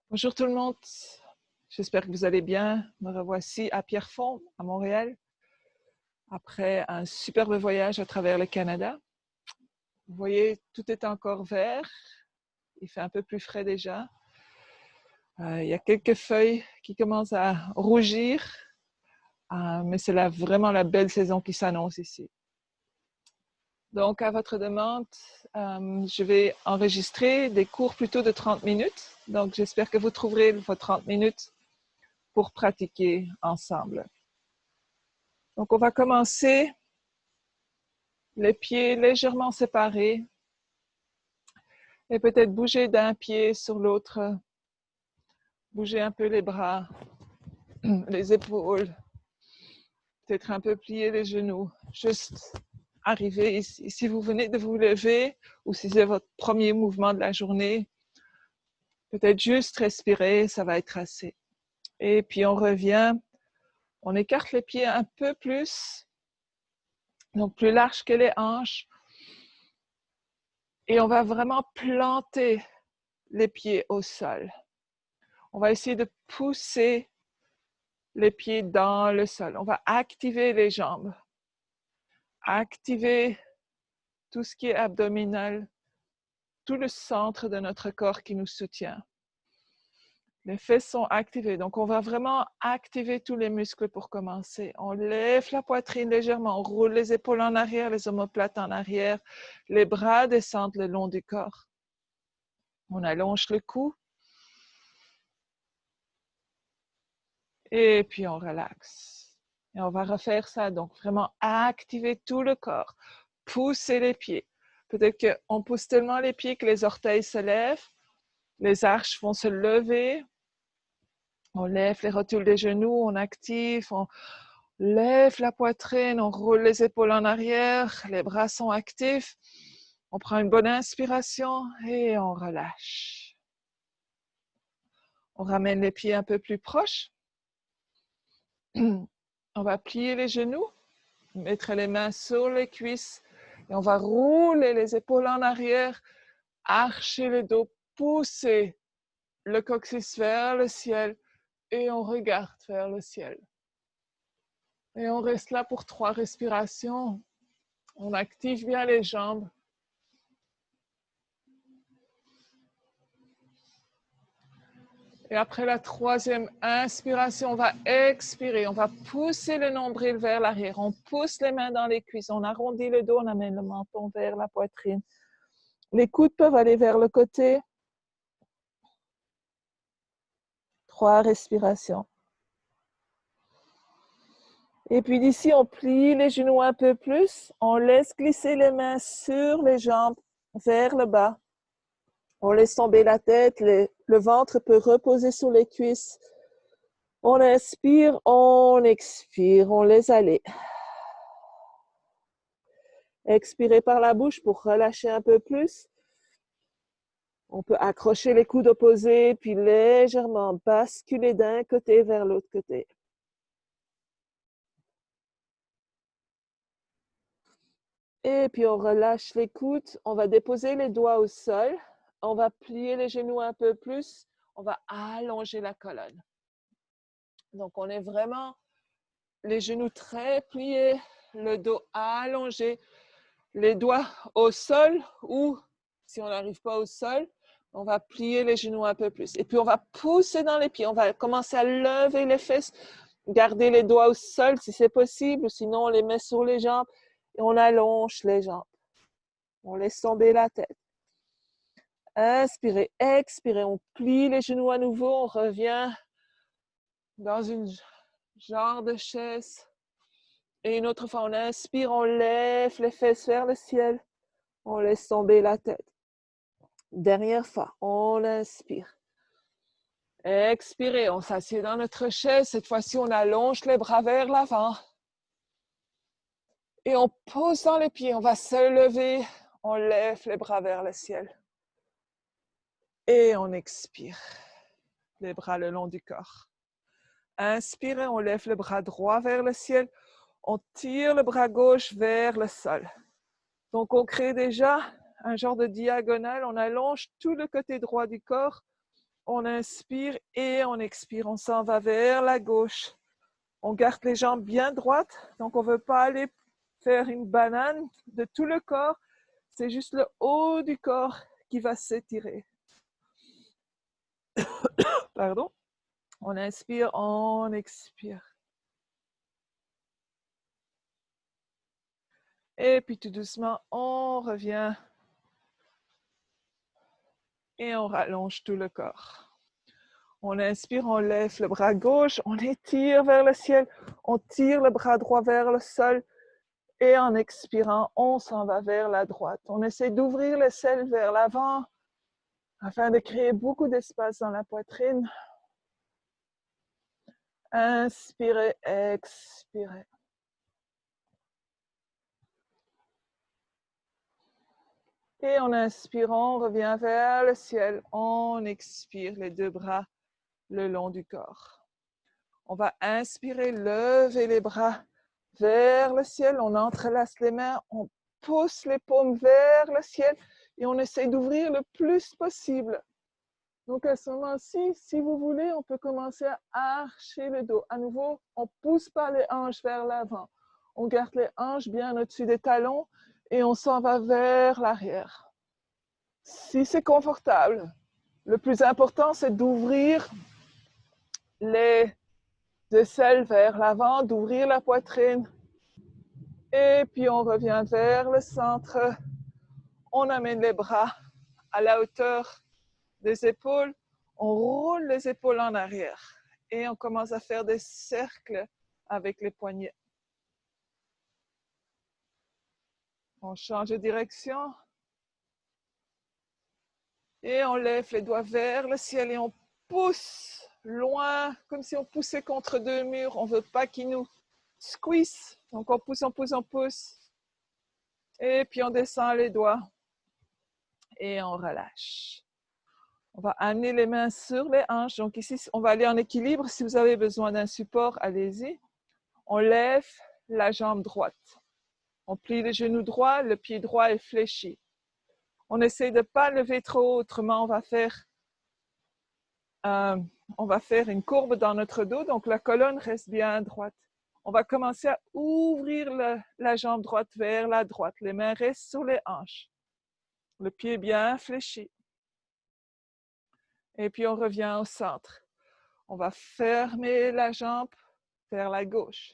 Bonjour tout le monde, j'espère que vous allez bien. Me revoici à Pierrefonds, à Montréal, après un superbe voyage à travers le Canada. Vous voyez, tout est encore vert, il fait un peu plus frais déjà. Il y a quelques feuilles qui commencent à rougir, mais c'est vraiment la belle saison qui s'annonce ici. Donc, à votre demande, je vais enregistrer des cours plutôt de 30 minutes. Donc, j'espère que vous trouverez vos 30 minutes pour pratiquer ensemble. Donc, on va commencer les pieds légèrement séparés et peut-être bouger d'un pied sur l'autre, bouger un peu les bras, les épaules, peut-être un peu plier les genoux, juste arriver ici. Si vous venez de vous lever ou si c'est votre premier mouvement de la journée, peut-être juste respirer, ça va être assez. Et puis on revient, on écarte les pieds un peu plus, donc plus large que les hanches, et on va vraiment planter les pieds au sol. On va essayer de pousser les pieds dans le sol. On va activer les jambes, activer tout ce qui est abdominal, tout le centre de notre corps qui nous soutient. Les fesses sont activées, donc on va vraiment activer tous les muscles pour commencer. On lève la poitrine légèrement, on roule les épaules en arrière, les omoplates en arrière, les bras descendent le long du corps. On allonge le cou. Et puis on relaxe. Et on va refaire ça, donc vraiment activer tout le corps, pousser les pieds. Peut-être qu'on pousse tellement les pieds que les orteils se lèvent, les arches vont se lever, on lève les rotules des genoux, on active, on lève la poitrine, on roule les épaules en arrière, les bras sont actifs, on prend une bonne inspiration et on relâche. On ramène les pieds un peu plus proches. On va plier les genoux, mettre les mains sur les cuisses et on va rouler les épaules en arrière, archer le dos, pousser le coccyx vers le ciel et on regarde vers le ciel. Et on reste là pour 3 respirations. On active bien les jambes. Et après la 3e inspiration, on va expirer. On va pousser le nombril vers l'arrière. On pousse les mains dans les cuisses. On arrondit le dos. On amène le menton vers la poitrine. Les coudes peuvent aller vers le côté. 3 respirations. Et puis d'ici, on plie les genoux un peu plus. On laisse glisser les mains sur les jambes vers le bas. On laisse tomber la tête. Le ventre peut reposer sur les cuisses. On inspire, on expire, on laisse aller. Expirez par la bouche pour relâcher un peu plus. On peut accrocher les coudes opposés, puis légèrement basculer d'un côté vers l'autre côté. Et puis on relâche les coudes. On va déposer les doigts au sol. On va plier les genoux un peu plus. On va allonger la colonne. Donc on est vraiment les genoux très pliés, le dos allongé, les doigts au sol ou si on n'arrive pas au sol, on va plier les genoux un peu plus. Et puis on va pousser dans les pieds. On va commencer à lever les fesses, garder les doigts au sol si c'est possible, sinon on les met sur les jambes et on allonge les jambes. On laisse tomber la tête. Inspirez, expirez, on plie les genoux à nouveau, on revient dans une genre de chaise. Et une autre fois, on inspire, on lève les fesses vers le ciel, on laisse tomber la tête. Dernière fois, on inspire. Expirez, on s'assied dans notre chaise. Cette fois-ci, on allonge les bras vers l'avant. Et on pose dans les pieds, on va se lever, on lève les bras vers le ciel. Et on expire, les bras le long du corps. Inspirez, on lève le bras droit vers le ciel. On tire le bras gauche vers le sol. Donc, on crée déjà un genre de diagonale. On allonge tout le côté droit du corps. On inspire et on expire. On s'en va vers la gauche. On garde les jambes bien droites. Donc, on ne veut pas aller faire une banane de tout le corps. C'est juste le haut du corps qui va s'étirer. Pardon. On inspire, on expire. Et puis tout doucement, on revient et on rallonge tout le corps. On inspire, on lève le bras gauche, on étire vers le ciel, on tire le bras droit vers le sol et en expirant, on s'en va vers la droite. On essaie d'ouvrir l'aisselle vers l'avant afin de créer beaucoup d'espace dans la poitrine. Inspirez, expirez. Et en inspirant, on revient vers le ciel. On expire les deux bras le long du corps. On va inspirer, lever les bras vers le ciel. On entrelace les mains, on pousse les paumes vers le ciel et on essaie d'ouvrir le plus possible. Donc à ce moment-ci, si vous voulez, on peut commencer à archer le dos. À nouveau, on ne pousse pas les hanches vers l'avant. On garde les hanches bien au-dessus des talons et on s'en va vers l'arrière. Si c'est confortable, le plus important, c'est d'ouvrir les aisselles vers l'avant, d'ouvrir la poitrine. Et puis on revient vers le centre. On amène les bras à la hauteur des épaules. On roule les épaules en arrière. Et on commence à faire des cercles avec les poignets. On change de direction. Et on lève les doigts vers le ciel et on pousse loin, comme si on poussait contre deux murs. On ne veut pas qu'ils nous squeeze. Donc on pousse, on pousse, on pousse. Et puis on descend les doigts. Et on relâche. On va amener les mains sur les hanches. Donc ici, on va aller en équilibre. Si vous avez besoin d'un support, allez-y. On lève la jambe droite. On plie les genoux droits, le pied droit est fléchi. On essaie de ne pas lever trop haut, autrement on va faire une courbe dans notre dos, donc la colonne reste bien droite. On va commencer à ouvrir la jambe droite vers la droite. Les mains restent sur les hanches. Le pied bien fléchi. Et puis on revient au centre. On va fermer la jambe vers la gauche.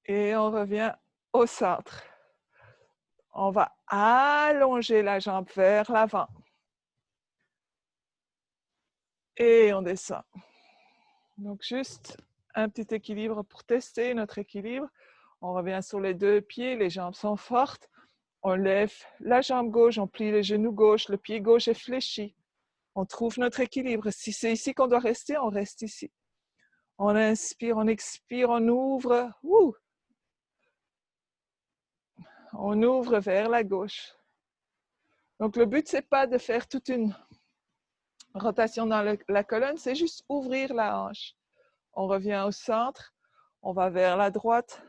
Et on revient au centre. On va allonger la jambe vers l'avant. Et on descend. Donc juste un petit équilibre pour tester notre équilibre. On revient sur les deux pieds, les jambes sont fortes. On lève la jambe gauche, on plie le genou gauche, le pied gauche est fléchi. On trouve notre équilibre. Si c'est ici qu'on doit rester, on reste ici. On inspire, on expire, on ouvre. On ouvre vers la gauche. Donc le but, c'est pas de faire toute une rotation dans la colonne, c'est juste ouvrir la hanche. On revient au centre, on va vers la droite.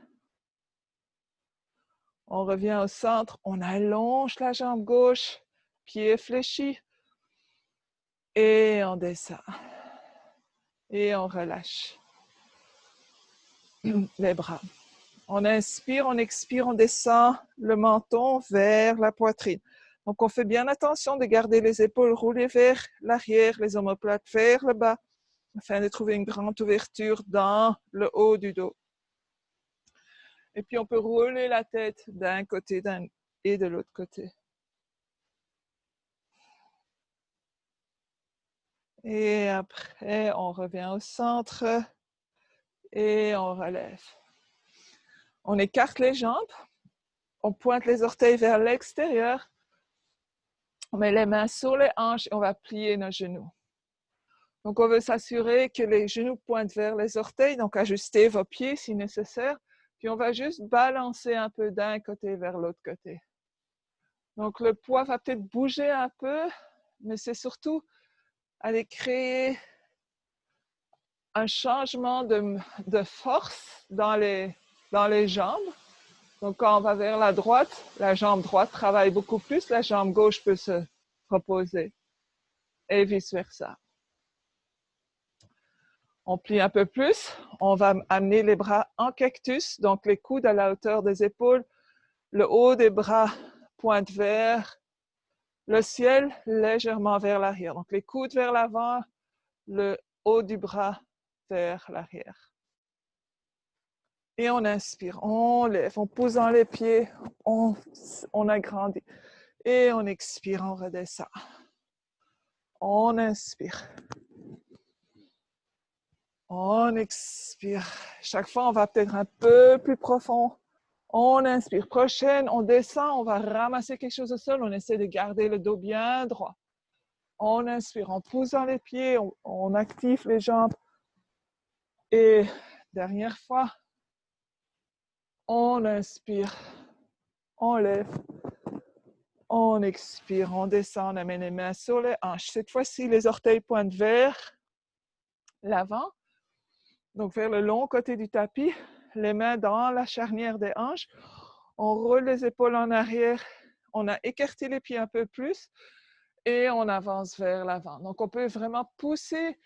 On revient au centre, on allonge la jambe gauche, pied fléchi. Et on descend. Et on relâche les bras. On inspire, on expire, on descend le menton vers la poitrine. Donc, on fait bien attention de garder les épaules roulées vers l'arrière, les omoplates vers le bas, afin de trouver une grande ouverture dans le haut du dos. Et puis, on peut rouler la tête d'un côté et de l'autre côté. Et après, on revient au centre et on relève. On écarte les jambes, on pointe les orteils vers l'extérieur, on met les mains sur les hanches et on va plier nos genoux. Donc, on veut s'assurer que les genoux pointent vers les orteils, donc ajustez vos pieds si nécessaire, puis on va juste balancer un peu d'un côté vers l'autre côté. Donc, le poids va peut-être bouger un peu, mais c'est surtout aller créer un changement de force dans les jambes. Donc, quand on va vers la droite, la jambe droite travaille beaucoup plus, la jambe gauche peut se reposer. et vice-versa. On plie un peu plus. On va amener les bras en cactus, donc les coudes à la hauteur des épaules, le haut des bras pointe vers le ciel, légèrement vers l'arrière. Donc les coudes vers l'avant, le haut du bras vers l'arrière. Et on inspire, on lève, on pousse dans les pieds, on agrandit. Et on expire, on redescend. On inspire. On expire. Chaque fois, on va peut-être un peu plus profond. On inspire. Prochaine, on descend, on va ramasser quelque chose au sol. On essaie de garder le dos bien droit. On inspire, on pousse dans les pieds, on active les jambes. Et dernière fois, on inspire, on lève, on expire, on descend, on amène les mains sur les hanches. Cette fois-ci, les orteils pointent vers l'avant, donc vers le long côté du tapis, les mains dans la charnière des hanches. On roule les épaules en arrière, on a écarté les pieds un peu plus et on avance vers l'avant. Donc, on peut vraiment pousser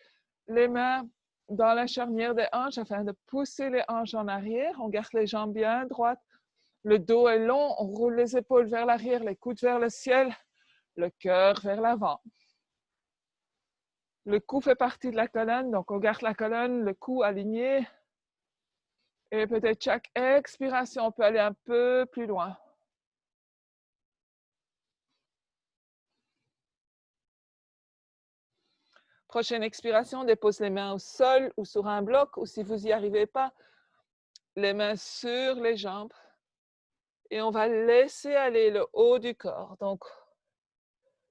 les mains dans la charnière des hanches afin de pousser les hanches en arrière. On garde les jambes bien droites. Le dos est long. On roule les épaules vers l'arrière, les coudes vers le ciel, le cœur vers l'avant. Le cou fait partie de la colonne, donc on garde la colonne, le cou aligné. Et peut-être chaque expiration, on peut aller un peu plus loin. Prochaine expiration, dépose les mains au sol ou sur un bloc, ou si vous n'y arrivez pas, les mains sur les jambes. Et on va laisser aller le haut du corps. Donc,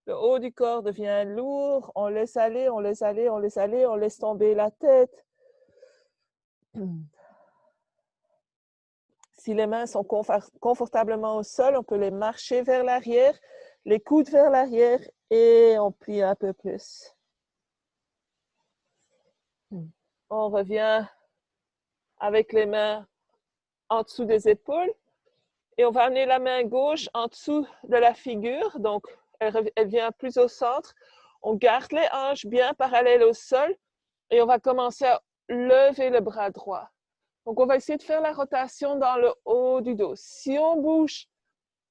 le haut du corps devient lourd. On laisse aller, on laisse aller, on laisse aller, on laisse tomber la tête. Si les mains sont confortablement au sol, on peut les marcher vers l'arrière, les coudes vers l'arrière et on plie un peu plus. On revient avec les mains en dessous des épaules et on va amener la main gauche en dessous de la figure. Donc, elle vient plus au centre. On garde les hanches bien parallèles au sol et on va commencer à lever le bras droit. Donc, on va essayer de faire la rotation dans le haut du dos. Si on bouge,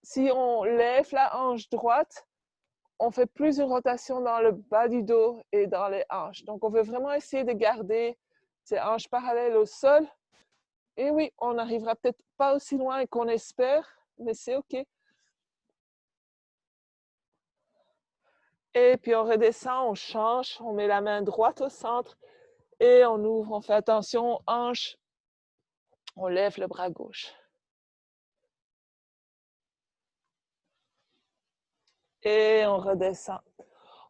si on lève la hanche droite, on fait plus de rotation dans le bas du dos et dans les hanches. Donc, on veut vraiment essayer de garder ces hanches parallèles au sol. Et oui, on n'arrivera peut-être pas aussi loin qu'on espère, mais c'est OK. Et puis, on redescend, on change, on met la main droite au centre et on ouvre, on fait attention, hanche, on lève le bras gauche. Et on redescend.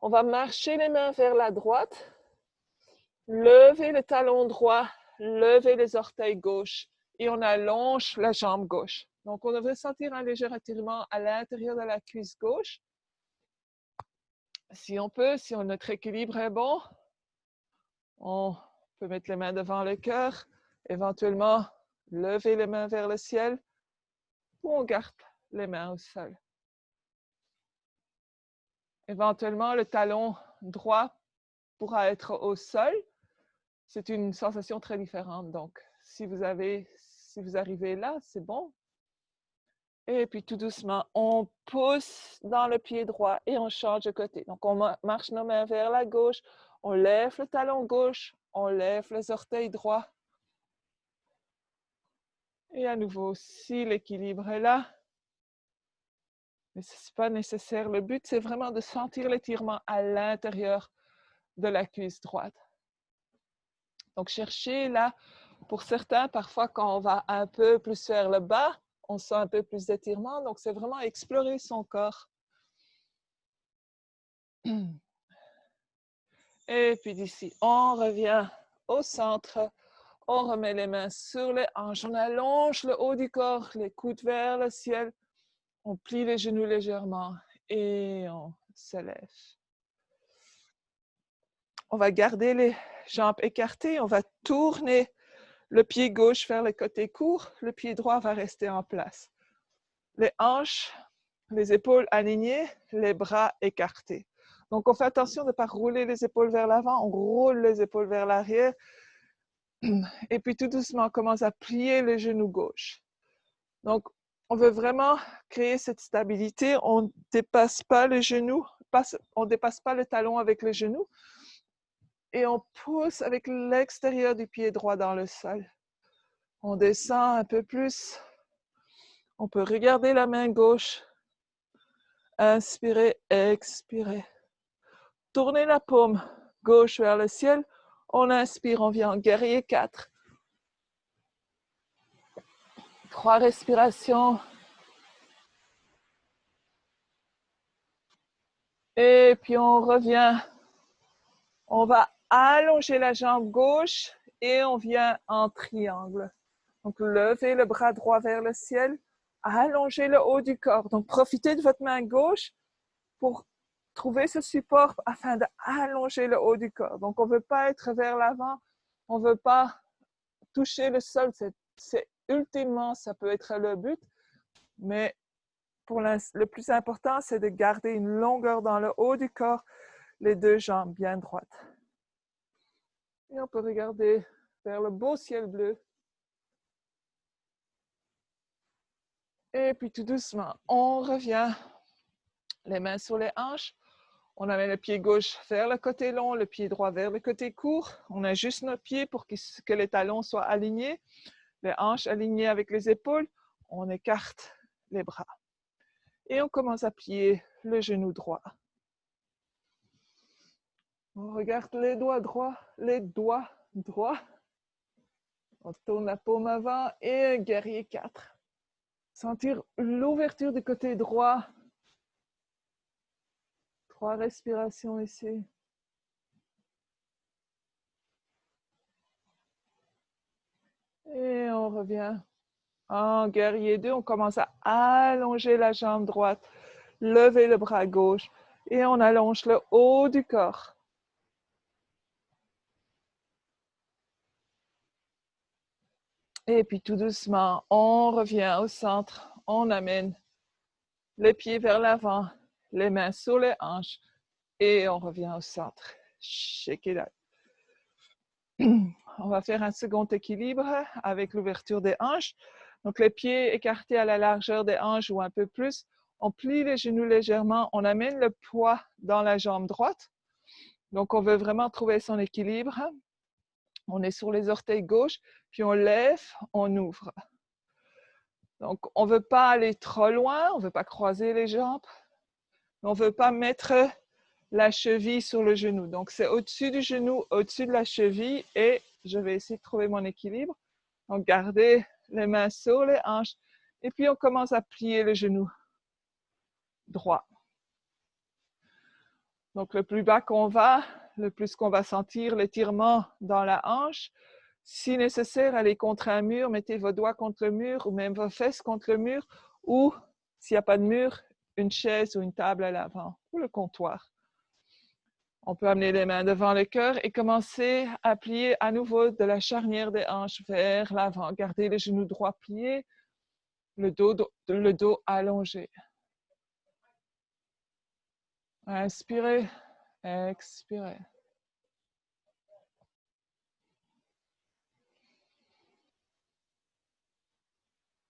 On va marcher les mains vers la droite, lever le talon droit, lever les orteils gauches et on allonge la jambe gauche. Donc, on devrait sentir un léger étirement à l'intérieur de la cuisse gauche. Si on peut, si notre équilibre est bon, on peut mettre les mains devant le cœur, éventuellement lever les mains vers le ciel ou on garde les mains au sol. Éventuellement, le talon droit pourra être au sol. C'est une sensation très différente. Donc, si vous arrivez là, c'est bon. Et puis, tout doucement, on pousse dans le pied droit et on change de côté. Donc, on marche nos mains vers la gauche, on lève le talon gauche, on lève les orteils droits. Et à nouveau, si l'équilibre est là, mais ce n'est pas nécessaire. Le but, c'est vraiment de sentir l'étirement à l'intérieur de la cuisse droite. Donc, cherchez là, pour certains, parfois quand on va un peu plus vers le bas, on sent un peu plus d'étirement. Donc, c'est vraiment explorer son corps. Et puis d'ici, on revient au centre. On remet les mains sur les hanches. On allonge le haut du corps, les coudes vers le ciel. On plie les genoux légèrement et on se lève. On va garder les jambes écartées. On va tourner le pied gauche vers le côté court. Le pied droit va rester en place. Les hanches, les épaules alignées, les bras écartés. Donc, on fait attention de ne pas rouler les épaules vers l'avant. On roule les épaules vers l'arrière. Et puis, tout doucement, on commence à plier le genou gauche. Donc, on veut vraiment créer cette stabilité. On ne dépasse pas le genou, on ne dépasse pas le talon avec le genou. Et on pousse avec l'extérieur du pied droit dans le sol. On descend un peu plus. On peut regarder la main gauche. Inspirez, expirez. Tournez la paume gauche vers le ciel. On inspire, on vient en guerrier 4. 3 respirations. Et puis on revient. On va allonger la jambe gauche et on vient en triangle. Donc levez le bras droit vers le ciel. Allongez le haut du corps. Donc profitez de votre main gauche pour trouver ce support afin d'allonger le haut du corps. Donc on ne veut pas être vers l'avant. On ne veut pas toucher le sol. C'est ultimement, ça peut être le but. Mais le plus important, c'est de garder une longueur dans le haut du corps, les 2 jambes bien droites. Et on peut regarder vers le beau ciel bleu. Et puis tout doucement, on revient. Les mains sur les hanches. On amène le pied gauche vers le côté long, le pied droit vers le côté court. On ajuste nos pieds pour que les talons soient alignés. Les hanches alignées avec les épaules. On écarte les bras. Et on commence à plier le genou droit. On regarde les doigts droits, On tourne la paume avant et guerrier 4. Sentir l'ouverture du côté droit. 3 respirations ici. Et on revient en guerrier 2. On commence à allonger la jambe droite, lever le bras gauche et on allonge le haut du corps. Et puis tout doucement, on revient au centre. On amène les pieds vers l'avant, les mains sur les hanches et on revient au centre. Shake it out. On va faire un second équilibre avec l'ouverture des hanches. Donc, les pieds écartés à la largeur des hanches ou un peu plus. On plie les genoux légèrement. On amène le poids dans la jambe droite. Donc, on veut vraiment trouver son équilibre. On est sur les orteils gauches, puis on lève, on ouvre. Donc, on ne veut pas aller trop loin. On ne veut pas croiser les jambes. On ne veut pas mettre la cheville sur le genou. Donc, c'est au-dessus du genou, au-dessus de la cheville et je vais essayer de trouver mon équilibre. Donc, gardez les mains sur les hanches et puis on commence à plier le genou droit. Donc, le plus bas qu'on va, le plus qu'on va sentir l'étirement dans la hanche. Si nécessaire, allez contre un mur, mettez vos doigts contre le mur ou même vos fesses contre le mur ou, s'il n'y a pas de mur, une chaise ou une table à l'avant ou le comptoir. On peut amener les mains devant le cœur et commencer à plier à nouveau de la charnière des hanches vers l'avant. Gardez les genoux droits pliés, le dos allongé. Inspirez, expirez.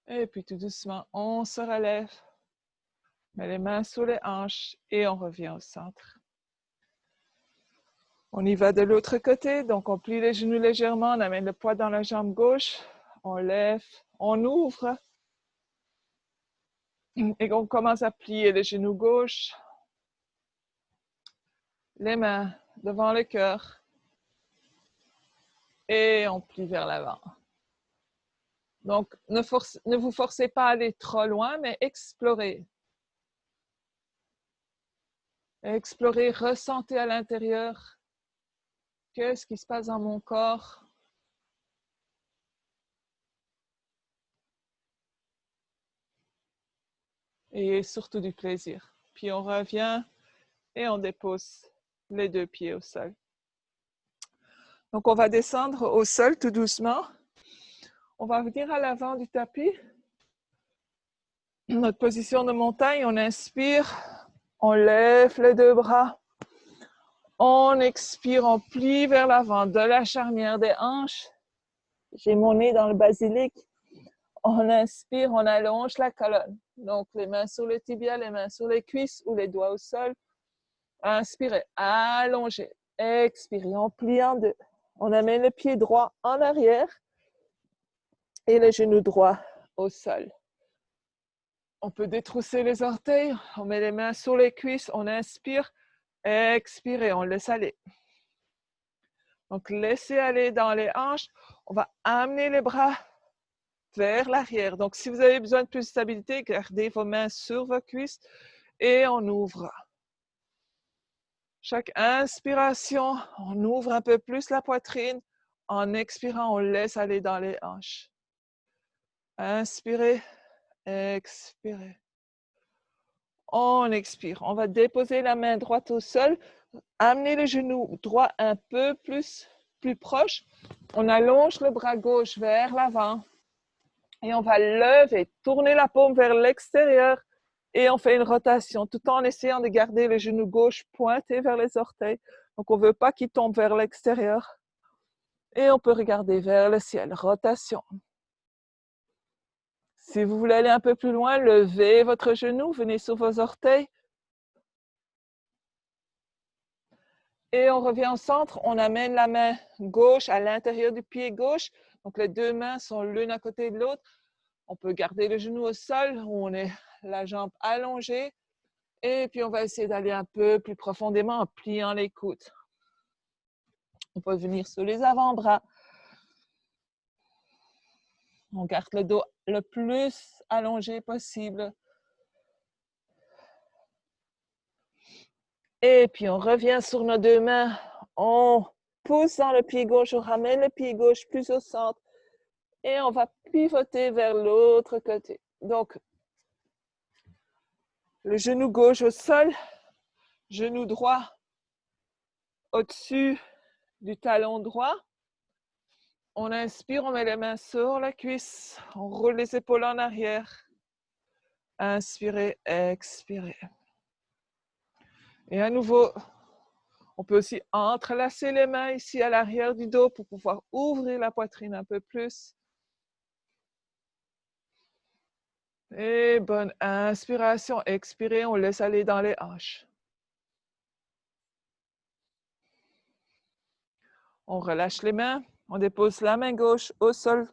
Et puis tout doucement, on se relève. Met les mains sous les hanches et on revient au centre. On y va de l'autre côté, donc on plie les genoux légèrement, on amène le poids dans la jambe gauche, on lève, on ouvre et on commence à plier les genoux gauche, les mains devant le cœur et on plie vers l'avant. Donc, ne vous forcez pas à aller trop loin, mais explorez. Explorez, ressentez à l'intérieur qu'est-ce qui se passe dans mon corps. Et surtout du plaisir. Puis on revient et on dépose les 2 pieds au sol. Donc, on va descendre au sol tout doucement. On va venir à l'avant du tapis. Notre position de montagne, on inspire, on lève les 2 bras. On expire, on plie vers l'avant de la charnière des hanches. J'ai mon nez dans le basilic. On inspire, on allonge la colonne. Donc, les mains sur le tibia, les mains sur les cuisses ou les doigts au sol. Inspirez, allongez. Expirez, on plie en deux. On amène le pied droit en arrière et le genou droit au sol. On peut détrousser les orteils. On met les mains sur les cuisses. On inspire, expirez, on laisse aller. Donc, laissez aller dans les hanches. On va amener les bras vers l'arrière. Donc, si vous avez besoin de plus de stabilité, gardez vos mains sur vos cuisses et on ouvre. Chaque inspiration, on ouvre un peu plus la poitrine. En expirant, on laisse aller dans les hanches. Inspirez, expirez. On expire. On va déposer la main droite au sol. Amenez le genou droit un peu plus proche. On allonge le bras gauche vers l'avant. Et on va lever, tourner la paume vers l'extérieur. Et on fait une rotation tout en essayant de garder le genou gauche pointé vers les orteils. Donc, on ne veut pas qu'il tombe vers l'extérieur. Et on peut regarder vers le ciel. Rotation. Si vous voulez aller un peu plus loin, levez votre genou, venez sur vos orteils. Et on revient au centre. On amène la main gauche à l'intérieur du pied gauche. Donc, les deux mains sont l'une à côté de l'autre. On peut garder le genou au sol, où on est la jambe allongée. Et puis, on va essayer d'aller un peu plus profondément en pliant les coudes. On peut venir sur les avant-bras. On garde le dos le plus allongé possible. Et puis, on revient sur nos deux mains. On pousse dans le pied gauche, on ramène le pied gauche plus au centre. Et on va pivoter vers l'autre côté. Donc, le genou gauche au sol, genou droit au-dessus du talon droit. On inspire, on met les mains sur la cuisse, on roule les épaules en arrière. Inspirez, expirez. Et à nouveau, on peut aussi entrelacer les mains ici à l'arrière du dos pour pouvoir ouvrir la poitrine un peu plus. Et bonne inspiration, expirez, on laisse aller dans les hanches. On relâche les mains, on dépose la main gauche au sol,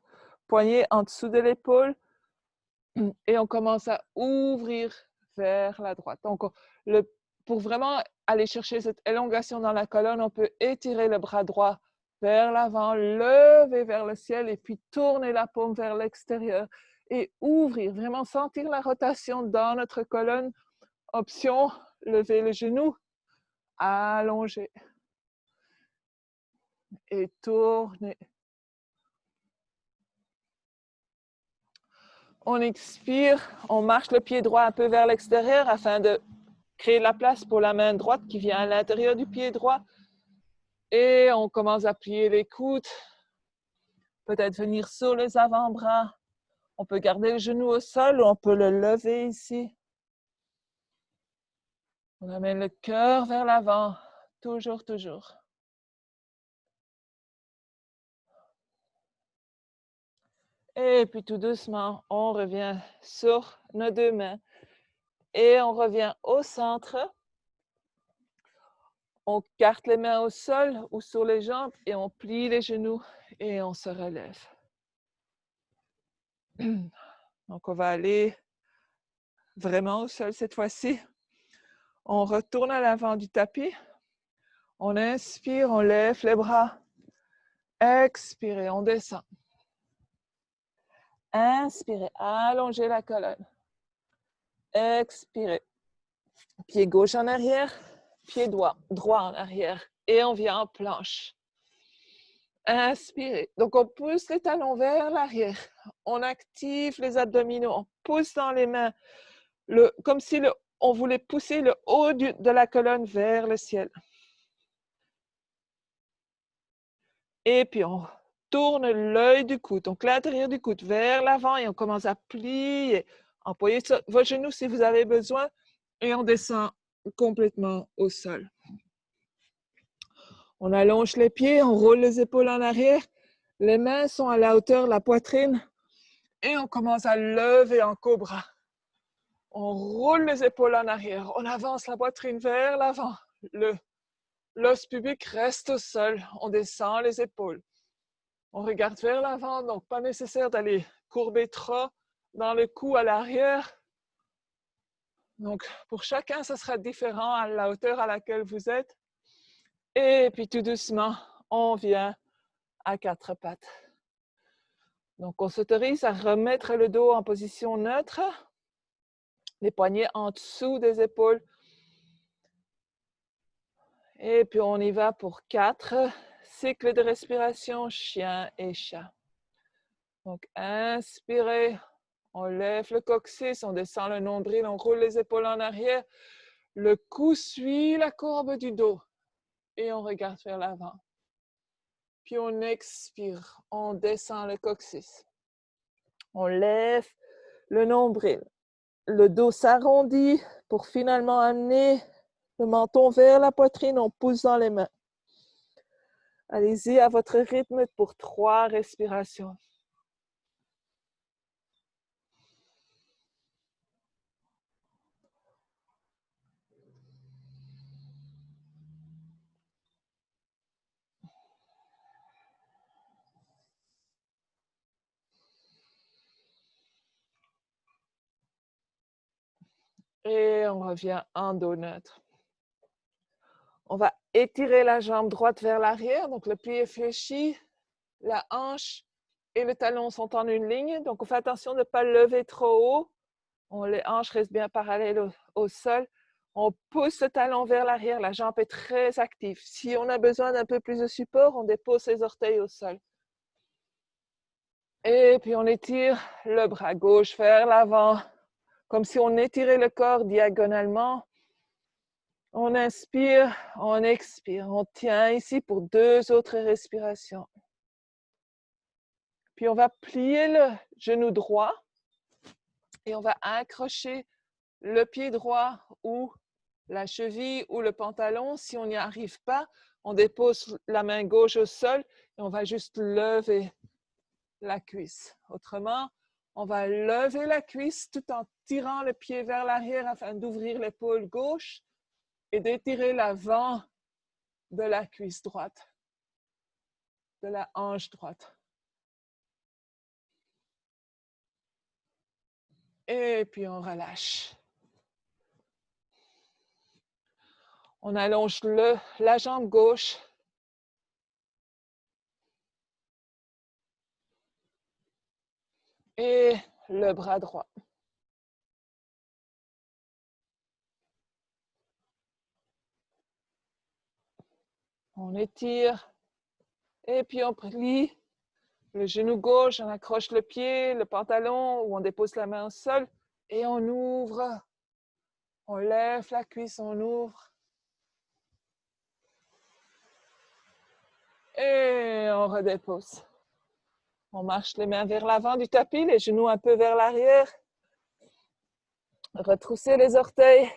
poignet en dessous de l'épaule. Et on commence à ouvrir vers la droite. Donc, pour vraiment aller chercher cette élongation dans la colonne, on peut étirer le bras droit vers l'avant, lever vers le ciel et puis tourner la paume vers l'extérieur et ouvrir, vraiment sentir la rotation dans notre colonne. Option, lever le genou, allonger et tourner. On expire, on marche le pied droit un peu vers l'extérieur afin de créer la place pour la main droite qui vient à l'intérieur du pied droit. Et on commence à plier les coudes. Peut-être venir sur les avant-bras. On peut garder le genou au sol ou on peut le lever ici. On amène le cœur vers l'avant. Toujours, toujours. Et puis tout doucement, on revient sur nos deux mains. Et on revient au centre. On garde les mains au sol ou sur les jambes et on plie les genoux et on se relève. Donc, on va aller vraiment au sol cette fois-ci. On retourne à l'avant du tapis. On inspire, on lève les bras. Expirez, on descend. Inspirez, allongez la colonne. Expirez. Pied gauche en arrière, pied droit en arrière. Et on vient en planche. Inspirez. Donc, on pousse les talons vers l'arrière. On active les abdominaux. On pousse dans les mains. Comme si on voulait pousser le haut de la colonne vers le ciel. Et puis, on tourne l'œil du coude, donc l'intérieur du coude vers l'avant et on commence à plier. Employez vos genoux si vous avez besoin et on descend complètement au sol. On allonge les pieds, on roule les épaules en arrière. Les mains sont à la hauteur de la poitrine. Et on commence à lever en cobra. On roule les épaules en arrière. On avance la poitrine vers l'avant. L'os pubique reste au sol. On descend les épaules. On regarde vers l'avant, donc pas nécessaire d'aller courber trop dans le cou à l'arrière. Donc pour chacun, ça sera différent à la hauteur à laquelle vous êtes. Et puis tout doucement, on vient à quatre pattes. Donc on s'autorise à remettre le dos en position neutre, les poignets en dessous des épaules. Et puis on y va pour 4 cycles de respiration, chien et chat. Donc inspirez, on lève le coccyx, on descend le nombril, on roule les épaules en arrière. Le cou suit la courbe du dos et on regarde vers l'avant. Puis on expire, on descend le coccyx. On lève le nombril. Le dos s'arrondit pour finalement amener le menton vers la poitrine en poussant les mains. Allez-y à votre rythme pour 3 respirations. Et on revient en dos neutre. On va étirer la jambe droite vers l'arrière, donc le pied est fléchi, la hanche et le talon sont en une ligne, donc on fait attention de ne pas lever trop haut. Les hanches restent bien parallèles au sol. On pousse le talon vers l'arrière, la jambe est très active. Si on a besoin d'un peu plus de support, on dépose les orteils au sol. Et puis on étire le bras gauche vers l'avant, comme si on étirait le corps diagonalement. On inspire, on expire. On tient ici pour 2 autres respirations. Puis on va plier le genou droit et on va accrocher le pied droit ou la cheville ou le pantalon. Si on n'y arrive pas, on dépose la main gauche au sol et on va juste lever la cuisse. Autrement, on va lever la cuisse tout en tirant le pied vers l'arrière afin d'ouvrir l'épaule gauche et d'étirer l'avant de la cuisse droite, de la hanche droite. Et puis on relâche. On allonge la jambe gauche. Et le bras droit. On étire. Et puis on plie le genou gauche, on accroche le pied, le pantalon, ou on dépose la main au sol. Et on ouvre. On lève la cuisse, on ouvre. Et on redépose. On marche les mains vers l'avant du tapis, les genoux un peu vers l'arrière. Retrousser les orteils.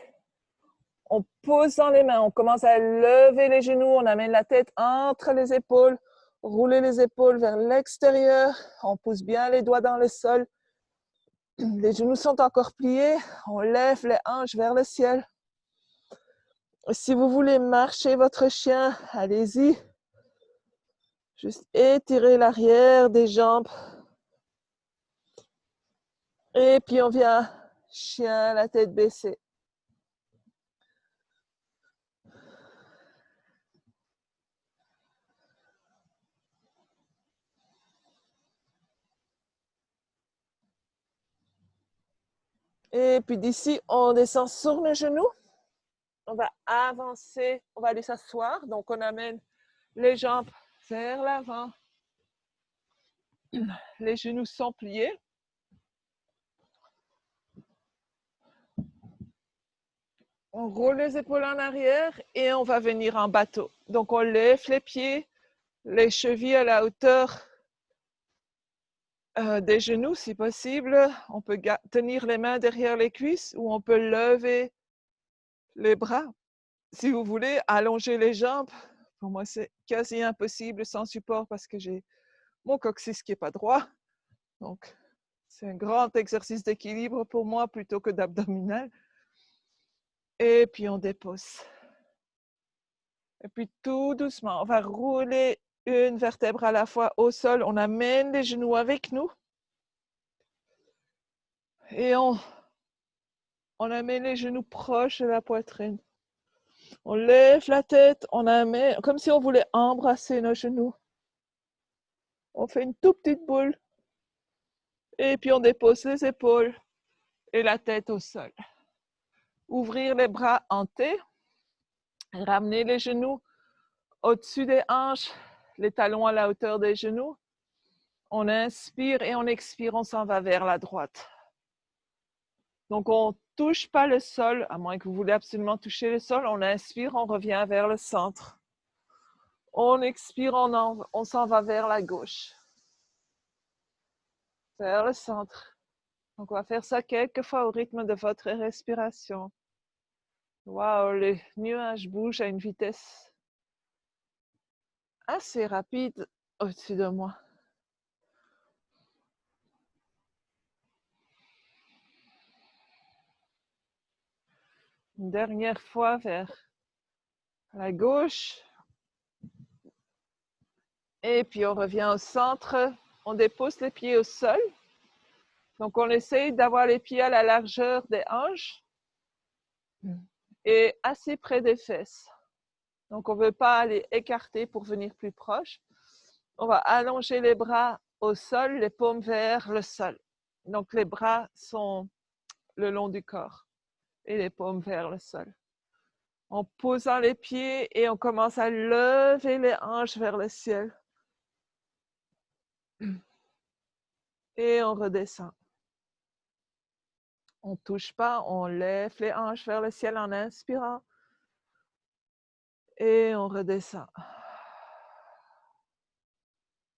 On pose dans les mains, on commence à lever les genoux, on amène la tête entre les épaules, rouler les épaules vers l'extérieur, on pousse bien les doigts dans le sol. Les genoux sont encore pliés, on lève les hanches vers le ciel. Si vous voulez marcher votre chien, allez-y. Juste étirer l'arrière des jambes. Et puis on vient chien, la tête baissée. Et puis d'ici, on descend sur le genou. On va avancer, on va aller s'asseoir. Donc on amène les jambes vers l'avant. Les genoux sont pliés. On roule les épaules en arrière et on va venir en bateau. Donc on lève les pieds, les chevilles à la hauteur des genoux si possible. On peut tenir les mains derrière les cuisses ou on peut lever les bras. Si vous voulez, allonger les jambes Pour moi, c'est quasi impossible sans support parce que j'ai mon coccyx qui n'est pas droit. Donc, c'est un grand exercice d'équilibre pour moi plutôt que d'abdominal. Et puis, on dépose. Et puis, tout doucement, on va rouler une vertèbre à la fois au sol. On amène les genoux avec nous. Et on amène les genoux proches de la poitrine. On lève la tête, on amène, comme si on voulait embrasser nos genoux. On fait une toute petite boule. Et puis, on dépose les épaules et la tête au sol. Ouvrir les bras en T. Ramener les genoux au-dessus des hanches, les talons à la hauteur des genoux. On inspire et on expire, on s'en va vers la droite. Donc, on ne touche pas le sol, à moins que vous voulez absolument toucher le sol. On inspire, on revient vers le centre. On expire, on s'en va vers la gauche. Vers le centre. Donc, on va faire ça quelques fois au rythme de votre respiration. Waouh, les nuages bougent à une vitesse assez rapide au-dessus de moi. Une dernière fois vers la gauche. Et puis on revient au centre. On dépose les pieds au sol. Donc on essaye d'avoir les pieds à la largeur des hanches et assez près des fesses. Donc on ne veut pas aller écarter pour venir plus proche. On va allonger les bras au sol, les paumes vers le sol. Donc les bras sont le long du corps et les paumes vers le sol. En posant les pieds et on commence à lever les hanches vers le ciel. Et on redescend. On ne touche pas, on lève les hanches vers le ciel en inspirant. Et on redescend.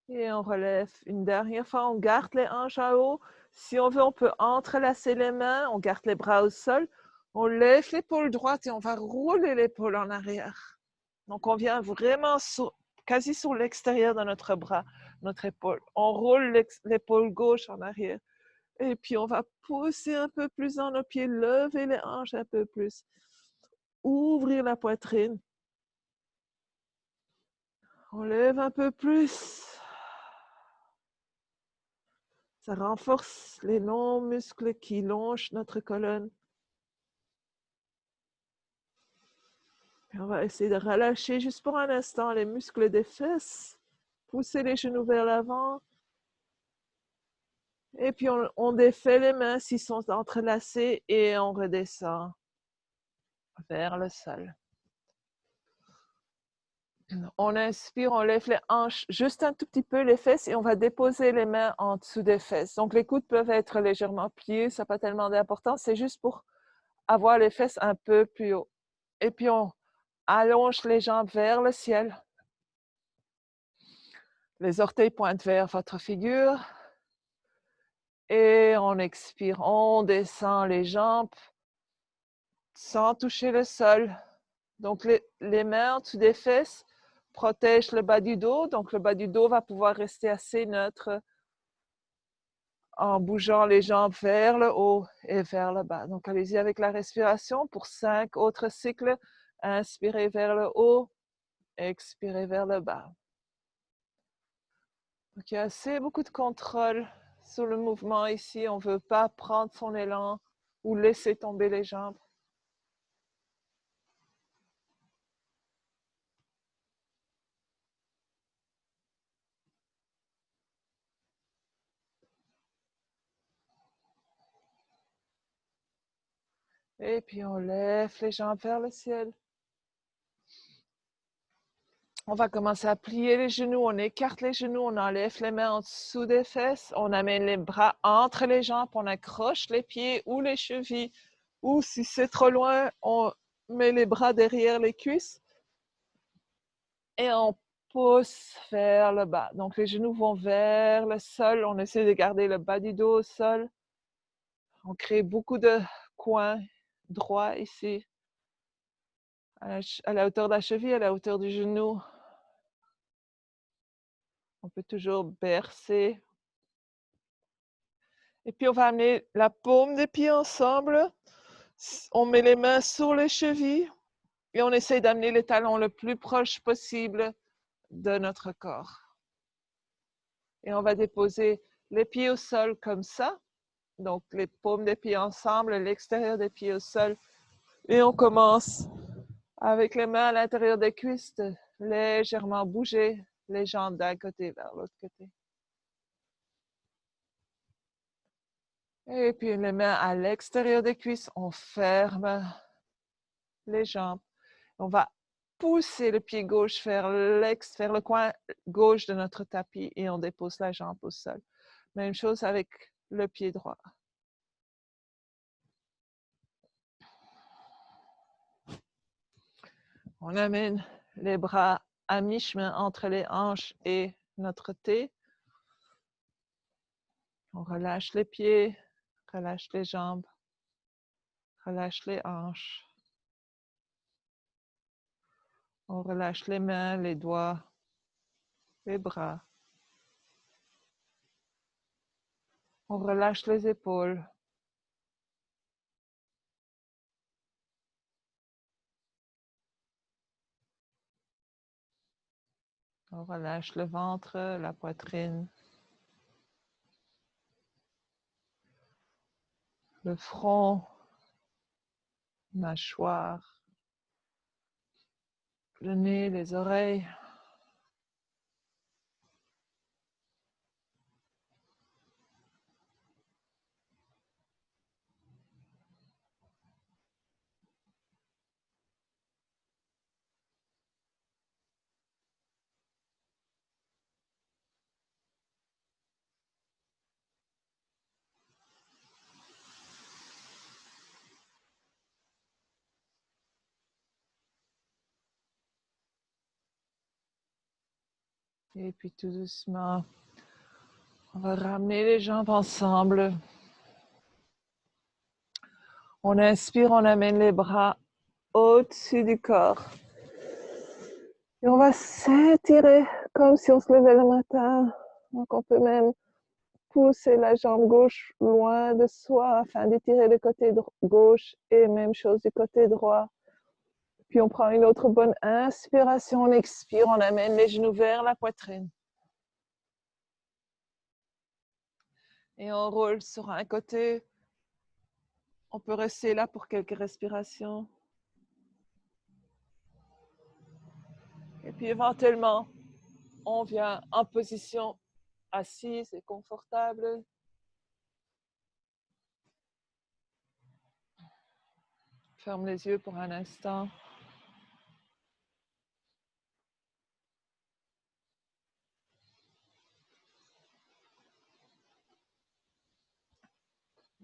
Et on relève une dernière fois, on garde les hanches en haut. Si on veut, on peut entrelacer les mains, on garde les bras au sol. On lève l'épaule droite et on va rouler l'épaule en arrière. Donc on vient vraiment quasi sur l'extérieur de notre bras, notre épaule. On roule l'épaule gauche en arrière. Et puis on va pousser un peu plus dans nos pieds, lever les hanches un peu plus. Ouvrir la poitrine. On lève un peu plus. Ça renforce les longs muscles qui longent notre colonne. Et on va essayer de relâcher juste pour un instant les muscles des fesses. Pousser les genoux vers l'avant. Et puis on défait les mains s'ils sont entrelacés et on redescend vers le sol. On inspire, on lève les hanches juste un tout petit peu, les fesses, et on va déposer les mains en dessous des fesses. Donc les coudes peuvent être légèrement pliés, ça n'a pas tellement d'importance, c'est juste pour avoir les fesses un peu plus haut. Et puis on allonge les jambes vers le ciel. Les orteils pointent vers votre figure. Et on expire, on descend les jambes sans toucher le sol. Donc les mains en dessous des fesses protègent le bas du dos. Donc le bas du dos va pouvoir rester assez neutre en bougeant les jambes vers le haut et vers le bas. Donc allez-y avec la respiration pour 5 autres cycles. Inspirez vers le haut, expirez vers le bas. Donc il y a assez beaucoup de contrôle sur le mouvement ici. On ne veut pas prendre son élan ou laisser tomber les jambes. Et puis on lève les jambes vers le ciel. On va commencer à plier les genoux, on écarte les genoux, on enlève les mains en dessous des fesses, on amène les bras entre les jambes, on accroche les pieds ou les chevilles, ou si c'est trop loin, on met les bras derrière les cuisses et on pousse vers le bas. Donc les genoux vont vers le sol, on essaie de garder le bas du dos au sol. On crée beaucoup de coins droits ici, à la hauteur de la cheville, à la hauteur du genou. On peut toujours bercer. Et puis, on va amener la paume des pieds ensemble. On met les mains sur les chevilles et on essaie d'amener les talons le plus proche possible de notre corps. Et on va déposer les pieds au sol comme ça. Donc, les paumes des pieds ensemble, l'extérieur des pieds au sol. Et on commence avec les mains à l'intérieur des cuisses, de légèrement bouger les jambes d'un côté vers l'autre côté. Et puis les mains à l'extérieur des cuisses, on ferme les jambes. On va pousser le pied gauche vers le coin gauche de notre tapis et on dépose la jambe au sol. Même chose avec le pied droit. On amène les bras à mi-chemin entre les hanches et notre thé. On relâche les pieds, relâche les jambes, relâche les hanches. On relâche les mains, les doigts, les bras. On relâche les épaules. On relâche le ventre, la poitrine, le front, mâchoire, le nez, les oreilles. Et puis tout doucement, on va ramener les jambes ensemble. On inspire, on amène les bras au-dessus du corps. Et on va s'étirer comme si on se levait le matin. Donc on peut même pousser la jambe gauche loin de soi afin d'étirer le côté gauche et même chose du côté droit. Puis on prend une autre bonne inspiration, on expire, on amène les genoux vers la poitrine. Et on roule sur un côté. On peut rester là pour quelques respirations. Et puis éventuellement, on vient en position assise et confortable. Ferme les yeux pour un instant.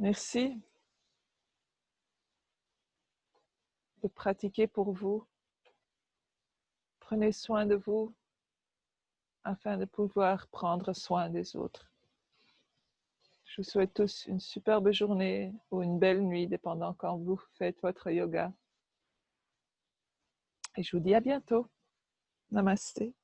Merci de pratiquer pour vous. Prenez soin de vous afin de pouvoir prendre soin des autres. Je vous souhaite tous une superbe journée ou une belle nuit, dépendant quand vous faites votre yoga. Et je vous dis à bientôt. Namasté.